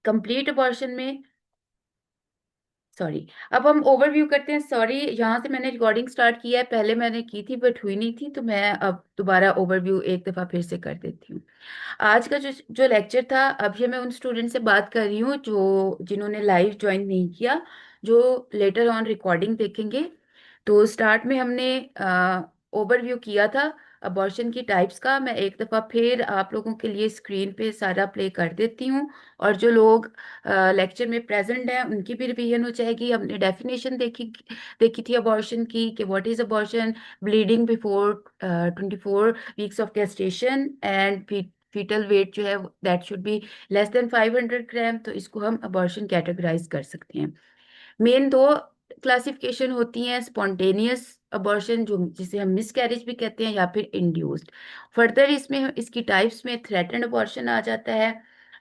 Complete abortion में, sorry, अब हम ओवरव्यू करते हैं। सॉरी, यहाँ से मैंने रिकॉर्डिंग स्टार्ट किया है, पहले मैंने की थी बट हुई नहीं थी, तो मैं अब दोबारा ओवरव्यू एक दफ़ा फिर से कर देती हूँ। आज का जो जो लेक्चर था, अब ये मैं उन स्टूडेंट से बात कर रही हूँ जो जिन्होंने लाइव ज्वाइन नहीं किया, जो लेटर ऑन रिकॉर्डिंग देखेंगे। तो स्टार्ट में हमने ओवरव्यू किया था अबॉर्शन की टाइप्स का। मैं एक दफ़ा फिर आप लोगों के लिए स्क्रीन पे सारा प्ले कर देती हूँ, और जो लोग लेक्चर में प्रेजेंट हैं उनकी भी रिवीजन हो जाएगी। हमने डेफिनेशन देखी थी अबॉर्शन की, कि what is abortion, bleeding before 24 weeks of gestation, and fetal weight जो है that should be less than 500 gram. तो इसको हम अबॉर्शन कैटेगराइज कर सकते हैं। मेन दो क्लासिफिकेशन होती हैं, स्पॉन्टेनियस अबॉर्शन जो जिसे हम मिसकैरेज भी कहते हैं, या फिर इंड्यूस्ड। फर्दर इसमें इसकी टाइप्स में थ्रेटन्ड अबॉर्शन आ जाता है।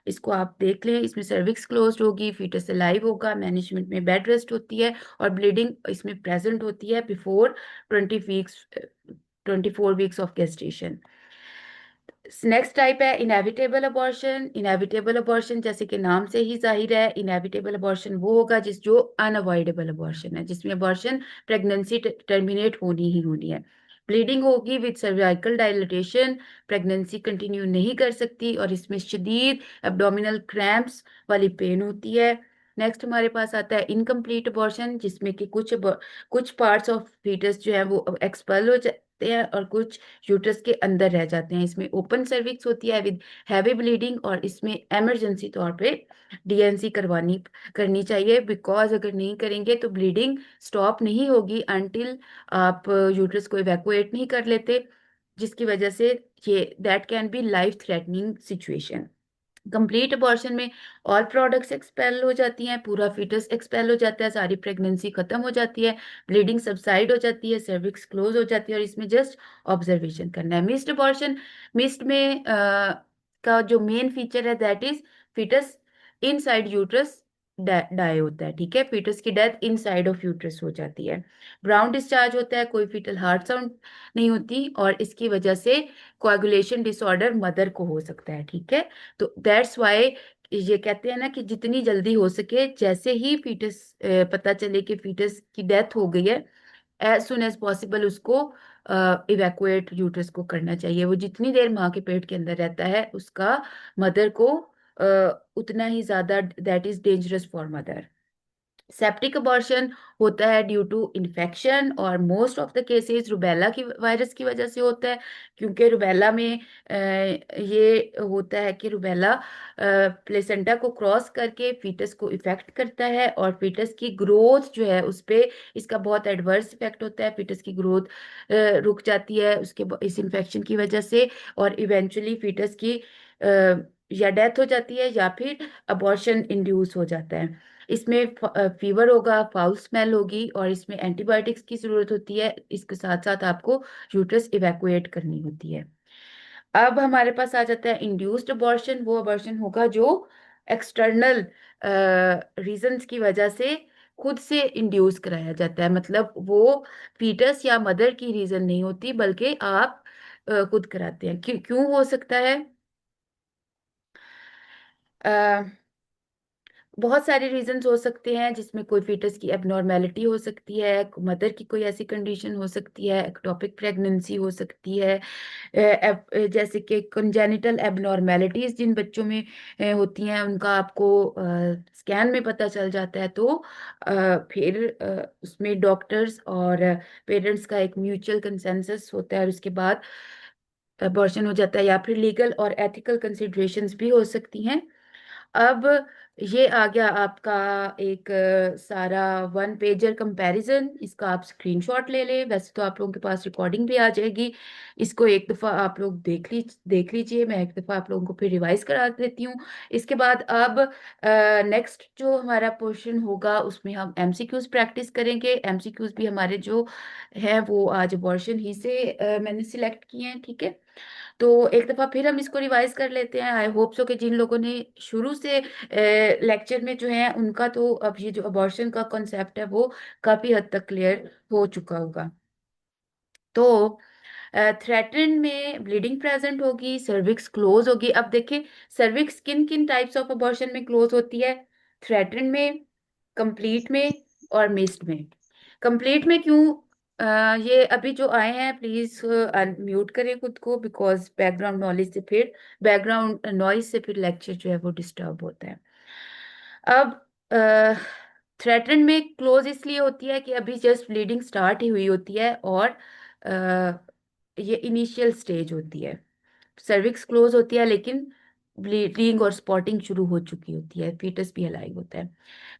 इसको आप देख लें, इसमें सर्विक्स क्लोज्ड होगी, फीटस अलाइव होगा, मैनेजमेंट में बेड रेस्ट होती है, और ब्लीडिंग इसमें प्रेजेंट होती है before 20 weeks 24 weeks of gestation. Next type है इनएविटेबल अबॉर्शन। इनएविटेबल अबॉर्शन जैसे कि नाम से ही जाहिर है, इनएविटेबल अबॉर्शन वो होगा जो अनअवॉइडेबल अबॉर्शन है, जिसमें अबॉर्शन प्रेगनेंसी टर्मिनेट होनी ही होनी है। ब्लीडिंग होगी with cervical dilatation, pregnancy continue नहीं कर सकती, और इसमें शदीद एब्डोमिनल क्रैम्प्स वाली पेन होती है। नेक्स्ट हमारे पास आता है इनकम्प्लीट अबॉर्शन, जिसमें कि कुछ पार्ट्स ऑफ फीटस जो है वो एक्सपल हो जाते हैं, और कुछ यूट्रस के अंदर रह जाते हैं। इसमें ओपन सर्विक्स होती है विद हैवी ब्लीडिंग, और इसमें इमरजेंसी तौर पे डीएनसी करनी चाहिए, बिकॉज अगर नहीं करेंगे तो ब्लीडिंग स्टॉप नहीं होगी अनटिल आप यूट्रस को इवैक्यूएट नहीं कर लेते, जिसकी वजह से ये that can be life threatening situation. Complete abortion में ऑल प्रोडक्ट्स एक्सपेल हो जाती हैं, पूरा फीटस एक्सपेल हो जाता है, सारी प्रेगनेंसी खत्म हो जाती है, ब्लीडिंग सबसाइड हो जाती है, सर्विक्स क्लोज हो जाती है, और इसमें जस्ट ऑब्जर्वेशन करना है। मिस्ड अबॉर्शन, मिस्ड में का जो मेन फीचर है that is fetus inside uterus die होता है, ठीक है, फीटस की डेथ इनसाइड ऑफ यूट्रस हो जाती है। ब्राउन डिस्चार्ज होता है, कोई फीटल हार्ट साउंड नहीं होती, और इसकी वजह से कोagulation डिसऑर्डर मदर को हो सकता है, ठीक है। तो दैट्स वाई ये कहते हैं ना कि जितनी जल्दी हो सके, जैसे ही फीटस पता चले कि फीटस की डेथ हो गई है, एज सुन एज पॉसिबल उसको इवैक्यूएट यूट्रस को करना चाहिए। वो जितनी देर माँ के पेट के अंदर रहता है उसका मदर को उतना ही ज्यादा that is dangerous for mother. Septic abortion होता है ड्यू टू इन्फेक्शन, और most of the cases rubella की वायरस की वजह से होता है, क्योंकि रुबेला में ये होता है कि रुबेला प्लेसेंटा को क्रॉस करके फीटस को इफेक्ट करता है, और फीटस की ग्रोथ जो है उस पे इसका बहुत एडवर्स इफेक्ट होता है, फीटस की ग्रोथ रुक जाती है इस इन्फेक्शन की वजह से, और इवेंचुअली फीटस की या डेथ हो जाती है, या फिर अबॉर्शन इंड्यूस हो जाता है। इसमें फीवर होगा, फाउल स्मेल होगी, और इसमें एंटीबायोटिक्स की जरूरत होती है, इसके साथ साथ आपको यूट्रस इवैक्यूएट करनी होती है। अब हमारे पास आ जाता है इंड्यूस्ड अबॉर्शन। वो अबॉर्शन होगा जो एक्सटर्नल रीजंस की वजह से खुद से इंड्यूस कराया जाता है, मतलब वो फीटस या मदर की रीजन नहीं होती, बल्कि आप खुद कराते हैं। क्यों क्यों हो सकता है? बहुत सारे रीजंस हो सकते हैं, जिसमें कोई फीटस की एबनॉर्मेलिटी हो सकती है, मदर की कोई ऐसी कंडीशन हो सकती है, एक्टोपिक प्रेगनेंसी हो सकती है, जैसे कि कंजेनिटल एबनॉर्मेलिटीज जिन बच्चों में होती हैं उनका आपको स्कैन में पता चल जाता है, तो फिर उसमें डॉक्टर्स और पेरेंट्स का एक म्यूचुअल कंसेंसस होता है, और उसके बाद अबॉर्शन हो जाता है। या फिर लीगल और एथिकल कंसिडरेशंस भी हो सकती हैं। अब ये आ गया आपका एक सारा वन पेजर कंपैरिजन। इसका आप स्क्रीनशॉट ले लें, वैसे तो आप लोगों के पास रिकॉर्डिंग भी आ जाएगी, इसको एक दफ़ा आप लोग देख लीजिए, मैं एक दफ़ा आप लोगों को फिर रिवाइज करा देती हूँ। इसके बाद अब नेक्स्ट जो हमारा पोर्शन होगा उसमें हम एमसीक्यूज प्रैक्टिस करेंगे। एमसीक्यूज भी हमारे जो है वो आज अबॉर्शन ही से मैंने सिलेक्ट किए हैं, ठीक है। तो एक दफा फिर हम इसको रिवाइज कर लेते हैं। आई होप सो कि जिन लोगों ने शुरू से लेक्चर में जो है उनका तो अब ये जो अबॉर्शन का कॉन्सेप्ट है वो काफी हद तक क्लियर हो चुका होगा। तो थ्रेटन में ब्लीडिंग प्रेजेंट होगी, सर्विक्स क्लोज होगी। अब देखिए, सर्विक्स किन किन टाइप्स ऑफ अबॉर्शन में क्लोज होती है? थ्रेटन में, कंप्लीट में, और मिस्ड में। कंप्लीट में क्यों? ये अभी जो आए हैं प्लीज अनम्यूट करें खुद को, बिकॉज बैकग्राउंड नॉइज से फिर लेक्चर जो है वो डिस्टर्ब होता है। अब थ्रेटन में क्लोज इसलिए होती है कि अभी जस्ट ब्लीडिंग स्टार्ट ही हुई होती है, और ये इनिशियल स्टेज होती है। सर्विक्स क्लोज होती है लेकिन ब्लीडिंग और स्पॉटिंग शुरू हो चुकी होती है, फीटस भी अलाइव होता है।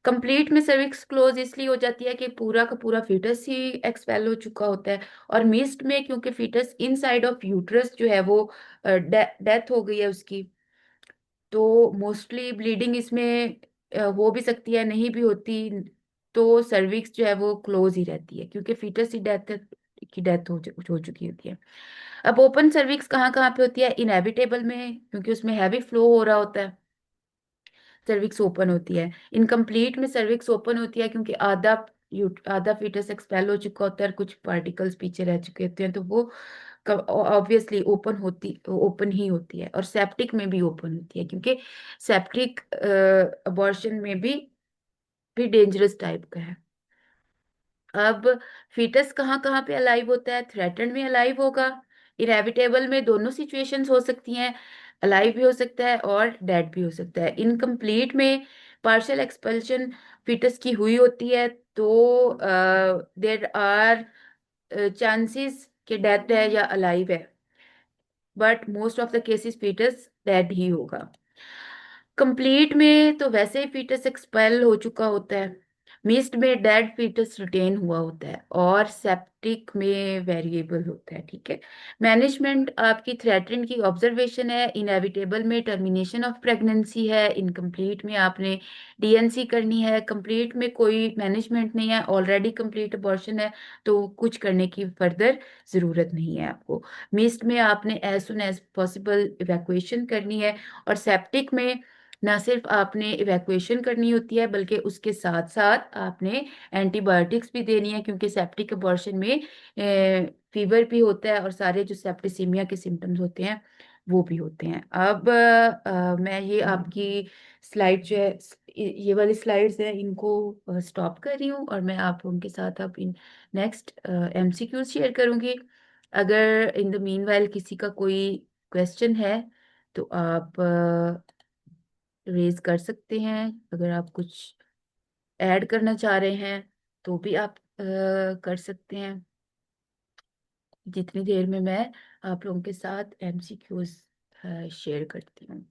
कंप्लीट में सर्विक्स क्लोज इसलिए हो जाती है कि पूरा का पूरा फीटस ही एक्सपेल हो चुका होता है। और मिस्ड में क्योंकि फीटस इनसाइड ऑफ यूट्रस जो है वो डेथ हो गई है उसकी, तो मोस्टली ब्लीडिंग इसमें हो भी सकती है, नहीं भी होती। तो सर्विक्स जो है वो क्लोज ही रहती है क्योंकि फीटस की डेथ हो चुकी होती है। अब ओपन सर्विक्स कहाँ कहाँ पे होती है? इनएविटेबल में, क्योंकि उसमें हैवी फ्लो हो रहा होता है, सर्विक्स ओपन होती है। इनकम्प्लीट में सर्विक्स ओपन होती है क्योंकि आधा फीटस एक्सपेल हो चुका होता है और कुछ पार्टिकल्स पीछे रह चुके होते हैं, तो वो ऑब्वियसली ओपन ही होती है। और सेप्टिक में भी ओपन होती है क्योंकि सेप्टिक अबॉर्शन में भी डेंजरस टाइप का है। अब फीटस कहाँ कहाँ पे अलाइव होता है? थ्रेटन में अलाइव होगा। इनएविटेबल में दोनों सिचुएशंस हो सकती हैं, अलाइव भी हो सकता है और डेड भी हो सकता है। इनकम्प्लीट में पार्शियल एक्सपल्शन फीटस की हुई होती है, तो देर आर चांसेस कि डेथ है या अलाइव है, but most of the cases fetus dead ही होगा। कंप्लीट में तो वैसे ही फीटस एक्सपेल हो चुका होता है, मिस्ड में डेड फीटस रिटेन हुआ होता है, और सेप्टिक में वेरिएबल होता है। ठीक है। मैनेजमेंट आपकी थ्रेटन की ऑब्जर्वेशन है, इनएविटेबल में टर्मिनेशन ऑफ प्रेगनेंसी है, इनकम्प्लीट में आपने डीएनसी करनी है, कंप्लीट में कोई मैनेजमेंट नहीं है, ऑलरेडी कंप्लीट अबॉर्शन है, तो कुछ करने की फर्दर जरूरत नहीं है आपको। मिस्ड में आपने as soon as possible evacuation करनी है, और सेप्टिक में ना सिर्फ आपने इवैक्यूएशन करनी होती है बल्कि उसके साथ साथ आपने एंटीबायोटिक्स भी देनी है, क्योंकि सेप्टिक अबॉर्शन में फीवर भी होता है और सारे जो सेप्टिसीमिया के सिम्टम्स होते हैं वो भी होते हैं। अब मैं ये आपकी स्लाइड जो है, ये वाली स्लाइड्स है, इनको स्टॉप कर रही हूँ, और मैं आप लोगों के साथ अब इन नेक्स्ट एमसीक्यूज शेयर करूंगी। अगर इन द मीनवाइल किसी का कोई क्वेश्चन है तो आप रेज कर सकते हैं। अगर आप कुछ ऐड करना चाह रहे हैं तो भी आप कर सकते हैं, जितनी देर में मैं आप लोगों के साथ एमसीक्यूज शेयर करती हूँ।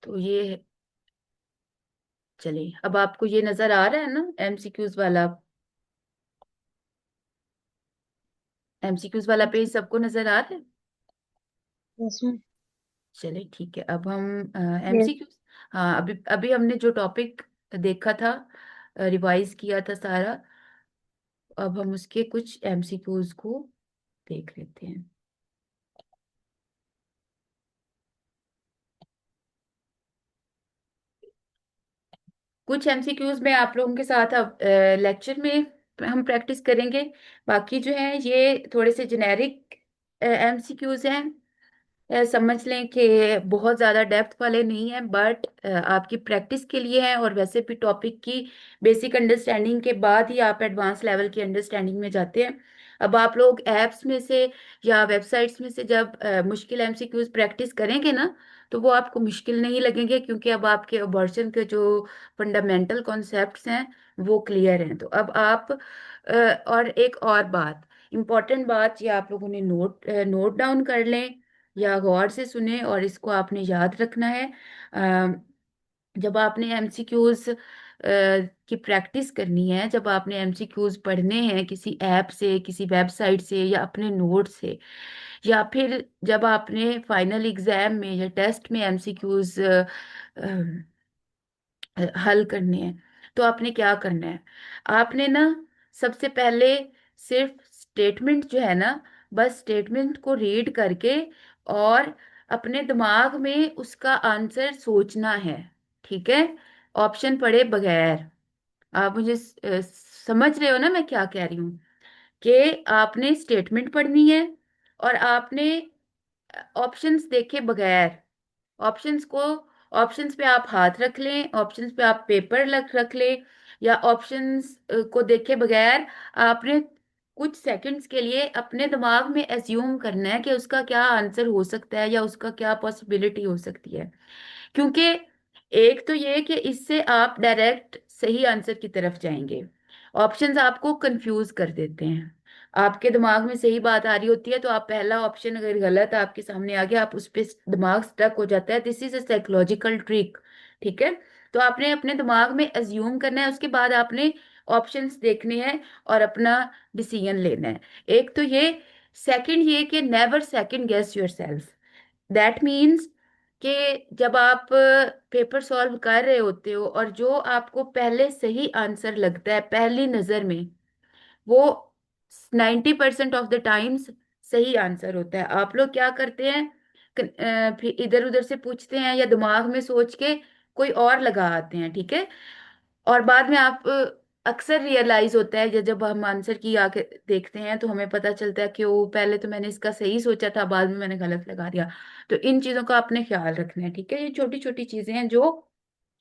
तो ये चलिए, अब आपको ये नजर आ रहा है ना एमसीक्यूज वाला? एमसीक्यूज वाला पेज सबको नजर आ रहा है? Yes ma'am. चलिए ठीक है, अब हम यस। एमसीक्यूज, हाँ, अभी अभी हमने जो टॉपिक देखा था, रिवाइज किया था सारा, अब हम उसके कुछ एमसीक्यूज को देख लेते हैं। कुछ एमसीक्यूज में आप लोगों के साथ अब लेक्चर में हम प्रैक्टिस करेंगे, बाकी जो है ये थोड़े से जेनेरिक एमसीक्यूज हैं। समझ लें कि बहुत ज़्यादा डेप्थ वाले नहीं हैं, बट आपकी प्रैक्टिस के लिए हैं, और वैसे भी टॉपिक की बेसिक अंडरस्टैंडिंग के बाद ही आप एडवांस लेवल की अंडरस्टैंडिंग में जाते हैं। अब आप लोग ऐप्स में से या वेबसाइट्स में से जब मुश्किल एमसीक्यूज प्रैक्टिस करेंगे ना, तो वो आपको मुश्किल नहीं लगेंगे, क्योंकि अब आपके अबॉर्शन के जो फंडामेंटल कॉन्सेप्ट्स हैं वो क्लियर हैं। तो अब आप और एक और बात, इम्पॉर्टेंट बात, ये आप लोगों ने नोट डाउन कर लें या गौर से सुने, और इसको आपने याद रखना है। अ, जब आपने एमसीक्यूज की प्रैक्टिस करनी है, जब आपने एमसीक्यूज पढ़ने हैं किसी ऐप से, किसी वेबसाइट से, या अपने नोट से, या फिर जब आपने फाइनल एग्जाम में या टेस्ट में एमसीक्यूज हल करने हैं, तो आपने क्या करना है? आपने ना सबसे पहले सिर्फ स्टेटमेंट जो है ना, बस स्टेटमेंट को रीड करके और अपने दिमाग में उसका आंसर सोचना है। ठीक है? ऑप्शन पढ़े बगैर। आप मुझे समझ रहे हो ना मैं क्या कह रही हूँ? कि आपने स्टेटमेंट पढ़नी है और आपने ऑप्शंस देखे बगैर, ऑप्शंस को, ऑप्शंस पे आप हाथ रख लें, ऑप्शंस पे आप पेपर रख लें, या ऑप्शंस को देखे बगैर आपने कुछ सेकंड्स के लिए अपने दिमाग में एज्यूम करना है कि उसका क्या आंसर हो सकता है या उसका क्या पॉसिबिलिटी हो सकती है। क्योंकि एक तो ये कि इससे आप डायरेक्ट सही आंसर की तरफ जाएंगे। ऑप्शंस आपको कंफ्यूज कर देते हैं। आपके दिमाग में सही बात आ रही होती है तो आप पहला ऑप्शन अगर गलत आपके सामने आ गया, आप उस पे दिमाग स्टक हो जाता है। This is a psychological trick. ठीक है? तो आपने अपने दिमाग में अज्यूम करना है, उसके बाद आपने ऑप्शंस देखने हैं और अपना डिसीजन लेना है। एक तो ये। सेकंड ये कि never second guess yourself. That means कि जब आप पेपर सॉल्व कर रहे होते हो और जो आपको पहले सही आंसर लगता है पहली नजर में, वो 90% ऑफ द टाइम्स सही आंसर होता है। आप लोग क्या करते हैं? फिर इधर उधर से पूछते हैं या दिमाग में सोच के कोई और लगा आते हैं। ठीक है? और बाद में आप अक्सर रियलाइज होता है जब हम आंसर की आके देखते हैं तो हमें पता चलता है कि वो पहले तो मैंने इसका सही सोचा था, बाद में मैंने गलत लगा दिया। तो इन चीजों का आपने ख्याल रखना है। ठीक है? ये छोटी छोटी चीजें हैं जो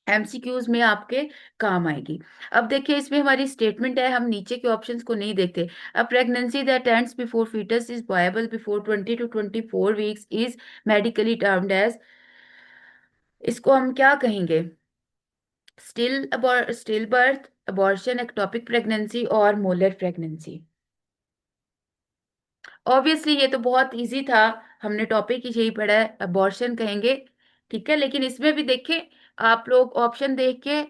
एमसीक्यूज में आपके काम आएगी। अब देखिए इसमें हमारी स्टेटमेंट है, हम नीचे के ऑप्शंस को नहीं देखते। A pregnancy that ends before fetus is viable before 20 to 24 weeks is medically termed as. इसको हम क्या कहेंगे? Still birth, abortion, ectopic pregnancy और मोलर प्रेगनेंसी। ऑब्वियसली ये तो बहुत इजी था, हमने टॉपिक ही यही पढ़ा है, अबॉर्शन कहेंगे। ठीक है? लेकिन इसमें भी देखें, आप लोग ऑप्शन देख के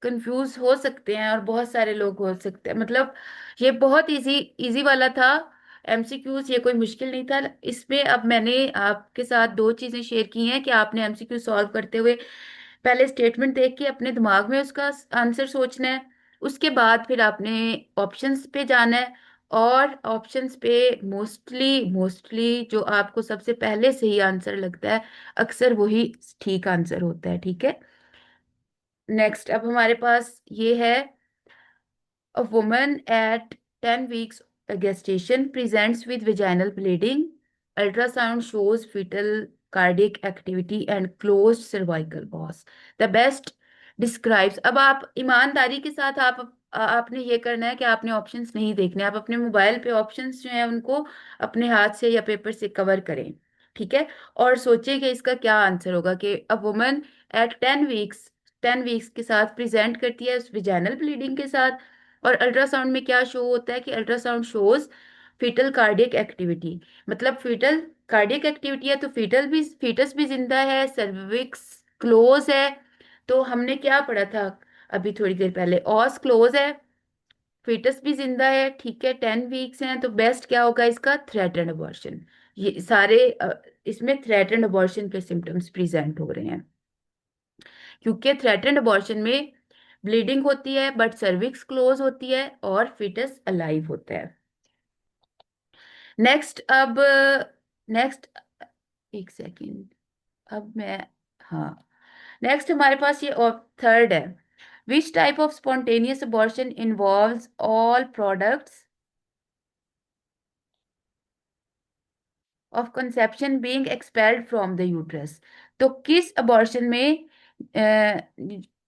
कंफ्यूज हो सकते हैं और बहुत सारे लोग हो सकते हैं। मतलब ये बहुत इजी इजी वाला था एमसीक्यूज, ये कोई मुश्किल नहीं था इसमें। अब मैंने आपके साथ दो चीजें शेयर की हैं कि आपने एमसीक्यू सॉल्व करते हुए पहले स्टेटमेंट देख के अपने दिमाग में उसका आंसर सोचना है, उसके बाद फिर आपने ऑप्शंस पे जाना है। और ऑप्शंस पे मोस्टली मोस्टली जो आपको सबसे पहले सही आंसर लगता है, अक्सर वही ठीक आंसर होता है। ठीक है? नेक्स्ट अब हमारे पास ये है, a woman at 10 weeks gestation presents with vaginal bleeding. Ultrasound shows fetal cardiac activity and closed cervical pause. The best describes। अब आप ईमानदारी के साथ आपने ये करना है कि आपने ऑप्शंस नहीं देखने। आप अपने मोबाइल पे ऑप्शंस जो हैं उनको अपने हाथ से या पेपर से कवर करें। ठीक है? और सोचिए कि इसका क्या आंसर होगा कि अ वुमन एट 10 वीक्स के साथ प्रेजेंट करती है उस विजाइनल ब्लीडिंग के साथ। और अल्ट्रासाउंड में क्या शो होता है कि ultrasound shows fetal cardiac activity. मतलब फीटल कार्डियक एक्टिविटी है तो फीटस भी जिंदा है, सर्विक्स क्लोज है। तो हमने क्या पढ़ा था अभी थोड़ी देर पहले? ऑस क्लोज है, फीटस भी जिंदा है। ठीक है? 10 वीक्स हैं तो बेस्ट क्या होगा इसका? Threatened abortion. ये सारे इसमें थ्रेटन्ड अबॉर्शन के सिम्टम्स प्रेजेंट हो रहे हैं, क्योंकि थ्रेटन्ड अबॉर्शन में ब्लीडिंग होती है बट सर्विक्स क्लोज होती है और फिटस अलाइव होता है। नेक्स्ट अब नेक्स्ट एक सेकेंड, अब मैं, हाँ, नेक्स्ट हमारे पास ये और थर्ड है। Which type of spontaneous abortion involves all products of conception being expelled from the uterus. तो किस अबॉर्शन में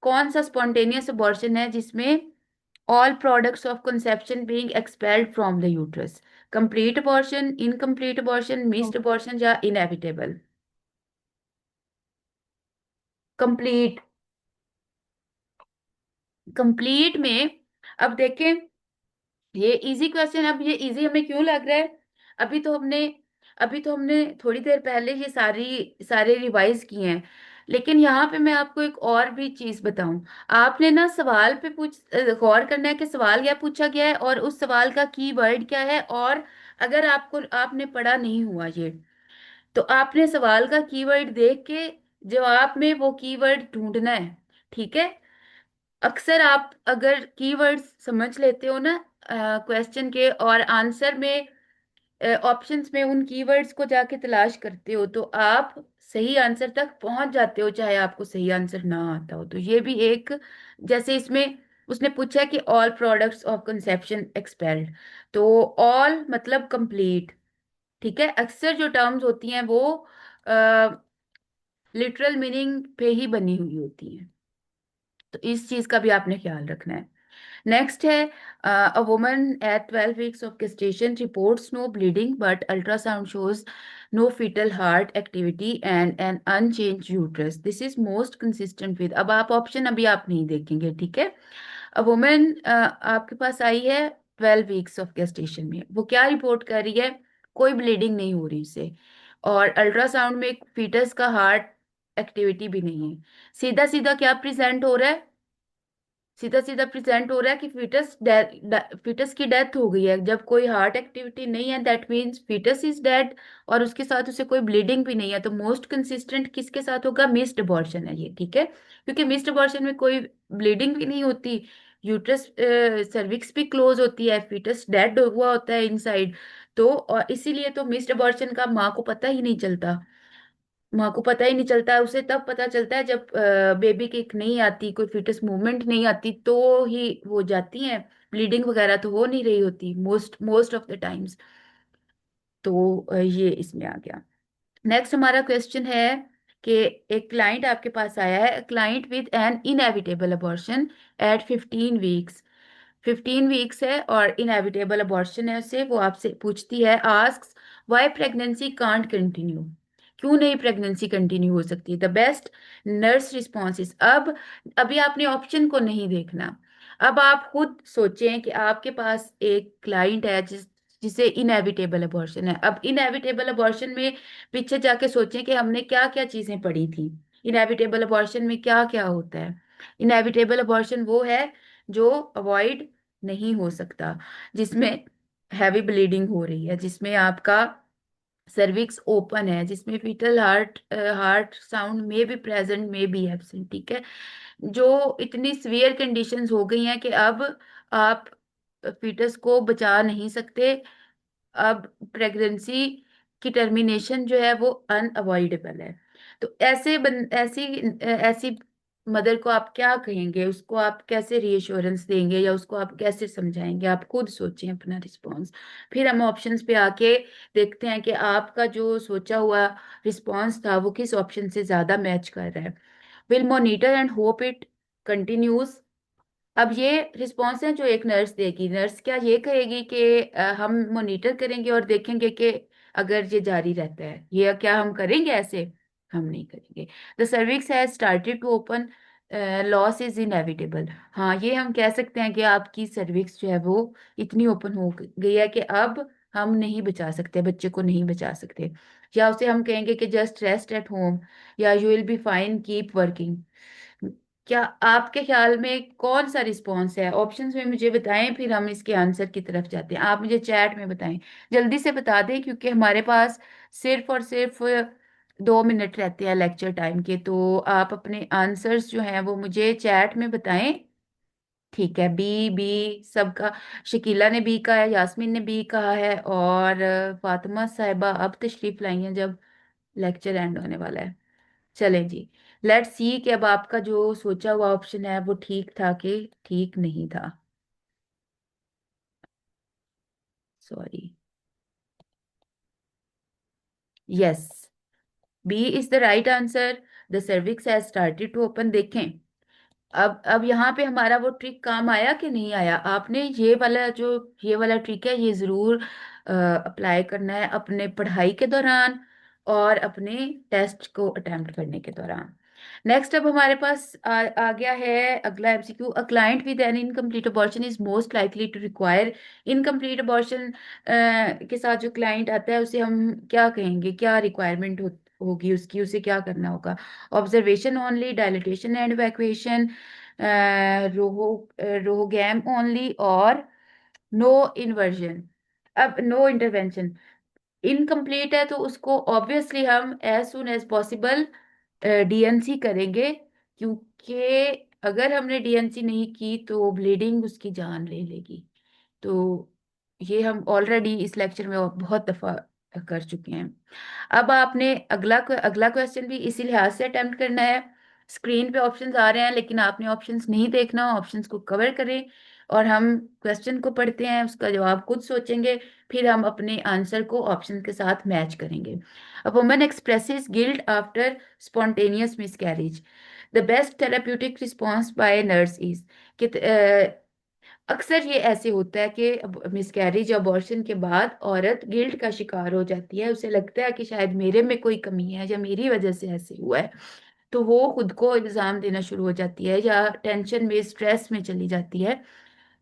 कौन सा स्पॉन्टेनियस अबॉर्शन है जिसमें all products of conception being expelled from the uterus? complete abortion, incomplete abortion, missed abortion या inevitable? complete। complete में अब देखें, ये इजी क्वेश्चन। अब ये इजी हमें क्यों लग रहा है? अभी तो हमने अभी तो हमने थोड़ी देर पहले ये सारे रिवाइज किए हैं। लेकिन यहाँ पे मैं आपको एक और भी चीज बताऊं। आपने ना सवाल पे गौर करना है कि सवाल क्या पूछा गया है और उस सवाल का की वर्ड क्या है। और अगर आपने पढ़ा नहीं हुआ ये, तो आपने सवाल का कीवर्ड देख के जवाब में वो कीवर्ड ढूंढना है। ठीक है? अक्सर आप अगर कीवर्ड्स समझ लेते हो ना क्वेश्चन के, और आंसर में ऑप्शंस में उन कीवर्ड्स को जाके तलाश करते हो, तो आप सही आंसर तक पहुंच जाते हो चाहे आपको सही आंसर ना आता हो। तो ये भी एक, जैसे इसमें उसने पूछा कि all products of conception expelled, तो ऑल मतलब कंप्लीट। ठीक है, अक्सर जो टर्म्स होती हैं वो लिटरल मीनिंग पे ही बनी हुई होती हैं, तो इस चीज का भी आपने ख्याल रखना है। नेक्स्ट है, a woman at 12 weeks of gestation reports no bleeding but ultrasound shows no fetal heart activity and an unchange uterus, this is most consistent with. अब आप ऑप्शन अभी आप नहीं देखेंगे, ठीक है। अ वुमन आपके पास आई है 12 वीक्स ऑफ gestation में, वो क्या रिपोर्ट कर रही है? कोई ब्लीडिंग नहीं हो रही उसे, और अल्ट्रासाउंड में फीटस का हार्ट एक्टिविटी भी नहीं है। सीधा सीधा क्या प्रेजेंट हो रहा है? सीधा सीधा प्रेजेंट हो रहा है कि फीटस की डेथ हो गई है। जब कोई हार्ट एक्टिविटी नहीं है that means fetus is dead, और उसके साथ उसे कोई ब्लीडिंग भी नहीं है। तो मोस्ट कंसिस्टेंट किसके साथ होगा? मिस्ड अबॉर्शन है ये, ठीक है, क्योंकि मिस्ड अबॉर्शन में कोई ब्लीडिंग भी नहीं होती, यूट्रस सर्विक्स भी क्लोज होती है, फीटस डेड हुआ होता है इनसाइड। तो और इसीलिए तो मिस्ड अबॉर्शन का माँ को पता ही नहीं चलता। माँ को पता ही नहीं चलता, उसे तब पता चलता है जब बेबी किक नहीं आती, कोई फीटस मूवमेंट नहीं आती, तो ही हो जाती है। ब्लीडिंग वगैरह तो हो नहीं रही होती most most of the times. तो ये इसमें आ गया। नेक्स्ट हमारा क्वेश्चन है कि एक क्लाइंट आपके पास आया है, client with an inevitable abortion at 15 weeks. 15 weeks है और इनएविटेबल अबॉर्शन है उसे, वो आपसे पूछती है, asks why pregnancy can't continue, क्यों नहीं प्रेगनेंसी कंटिन्यू हो सकती? The best nurse responses. अब अभी आपने ऑप्शन को नहीं देखना, अब आप खुद सोचें कि आपके पास एक क्लाइंट है जिसे इनएविटेबल अबॉर्शन है। अब इनएविटेबल अबॉर्शन में पीछे जाके सोचें कि हमने क्या क्या चीजें पढ़ी थी। इनएविटेबल अबॉर्शन में क्या क्या होता है? इनएविटेबल अबॉर्शन वो है जो अवॉइड नहीं हो सकता, जिसमें हैवी ब्लीडिंग हो रही है, जिसमें आपका सर्विक्स ओपन है, जिसमें फीटल हार्ट साउंड में भी प्रेजेंट में भी एब्सेंट, ठीक है। जो इतनी सीवियर कंडीशंस हो गई हैं कि अब आप फीटस को बचा नहीं सकते। अब प्रेगनेंसी की टर्मिनेशन जो है वो अनअवॉइडेबल है। तो ऐसी मदर को आप क्या कहेंगे? उसको आप कैसे रीअश्योरेंस देंगे या उसको आप कैसे समझाएंगे? आप खुद सोचें अपना रिस्पॉन्स, फिर हम ऑप्शंस पे आके देखते हैं कि आपका जो सोचा हुआ रिस्पॉन्स था वो किस ऑप्शन से ज्यादा मैच कर रहा है। Will monitor and hope it continues. अब ये रिस्पॉन्स है जो एक नर्स देगी। नर्स क्या ये कहेगी कि हम मॉनिटर करेंगे और देखेंगे कि अगर ये जारी रहता है, ये क्या हम करेंगे ऐसे? हम नहीं करेंगे। The cervix has started to open, loss is inevitable. हाँ, ये हम कह सकते हैं कि आपकी सर्विक्स जो है वो इतनी ओपन हो गई है कि अब हम नहीं बचा सकते, बच्चे को नहीं बचा सकते। या उसे हम कहेंगे कि जस्ट रेस्ट एट होम, या you will be fine keep working. क्या आपके ख्याल में कौन सा रिस्पॉन्स है? ऑप्शंस में मुझे बताएं, फिर हम इसके आंसर की तरफ जाते हैं। आप मुझे चैट में बताएं, जल्दी से बता दें, क्योंकि हमारे पास सिर्फ और सिर्फ 2 मिनट रहते हैं लेक्चर टाइम के। तो आप अपने आंसर्स जो हैं वो मुझे चैट में बताएं। ठीक है, बी बी सबका, शकीला ने बी कहा है, यास्मीन ने बी कहा है, और फातिमा साहिबा अब तशरीफ लाई हैं जब लेक्चर एंड होने वाला है। चलें जी, लेट्स सी कि अब आपका जो सोचा हुआ ऑप्शन है वो ठीक था कि ठीक नहीं था। Sorry, yes, B is the right answer. The cervix has started to open. देखें, अब यहाँ पे हमारा वो ट्रिक काम आया कि नहीं आया? आपने ये वाला ट्रिक है ये जरूर अप्लाई करना है अपने पढ़ाई के दौरान और अपने टेस्ट को अटेम्प्ट करने के दौरान। नेक्स्ट अब हमारे पास आ गया है अगला MCQ. A client with an incomplete abortion is most likely to require. Incomplete abortion के साथ जो क्लाइंट आता है उसे हम क्या कहेंगे? क्या रिक्वायरमेंट होगी उसकी? उसे क्या करना होगा? Observation only, dilatation and evacuation, RhoGAM only, और नो इन्वर्जन। अब नो इंटरवेंशन, इनकम्प्लीट है तो उसको ऑब्वियसली हम as soon as possible DNC करेंगे, क्योंकि अगर हमने डीएनसी नहीं की तो ब्लीडिंग उसकी जान ले लेगी। तो ये हम ऑलरेडी इस लेक्चर में बहुत दफा कर चुके हैं। अब आपने अगला अगला क्वेश्चन भी इसी लिहाज से अटेम्प्ट करना है। स्क्रीन पे ऑप्शंस आ रहे हैं, लेकिन आपने ऑप्शंस नहीं देखना, ऑप्शंस को कवर करें और हम क्वेश्चन को पढ़ते हैं, उसका जवाब खुद सोचेंगे, फिर हम अपने आंसर को ऑप्शन के साथ मैच करेंगे। A woman expresses guilt after spontaneous miscarriage, the best therapeutic response by nurse is कि अक्सर ये ऐसे होता है कि मिसकैरेज अबॉर्शन के बाद औरत गिल्ट का शिकार हो जाती है, उसे लगता है कि शायद मेरे में कोई कमी है या मेरी वजह से ऐसे हुआ है, तो वो खुद को इल्जाम देना शुरू हो जाती है या टेंशन में स्ट्रेस में चली जाती है।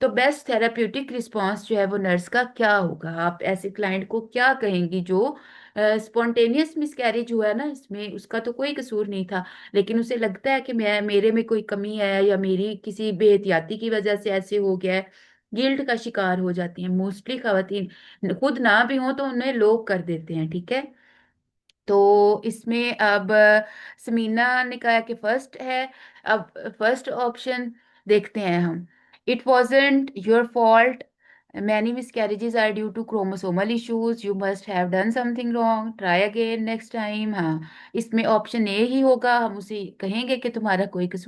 तो बेस्ट थेराप्यूटिक रिस्पांस जो है वो नर्स का क्या होगा? आप ऐसे क्लाइंट को क्या कहेंगी जो स्पॉन्टेनियस मिसकैरेज हुआ है ना, इसमें उसका तो कोई कसूर नहीं था, लेकिन उसे लगता है कि मैं मेरे में कोई कमी है या मेरी किसी बेहतियाती की वजह से ऐसे हो गया है। गिल्ट का शिकार हो जाती हैं मोस्टली खवातीन, खुद ना भी हो तो उन्हें लोग कर देते हैं, ठीक है। तो इसमें अब समीना ने कहा कि फर्स्ट है। अब फर्स्ट ऑप्शन देखते हैं हम। It wasn't your fault, many miscarriages are due to chromosomal issues, you must have done something wrong, try again next time. हाँ, इसमें ऑप्शन ए ही होगा, हम उसे कहेंगे कि तुम्हारा कोई कसूर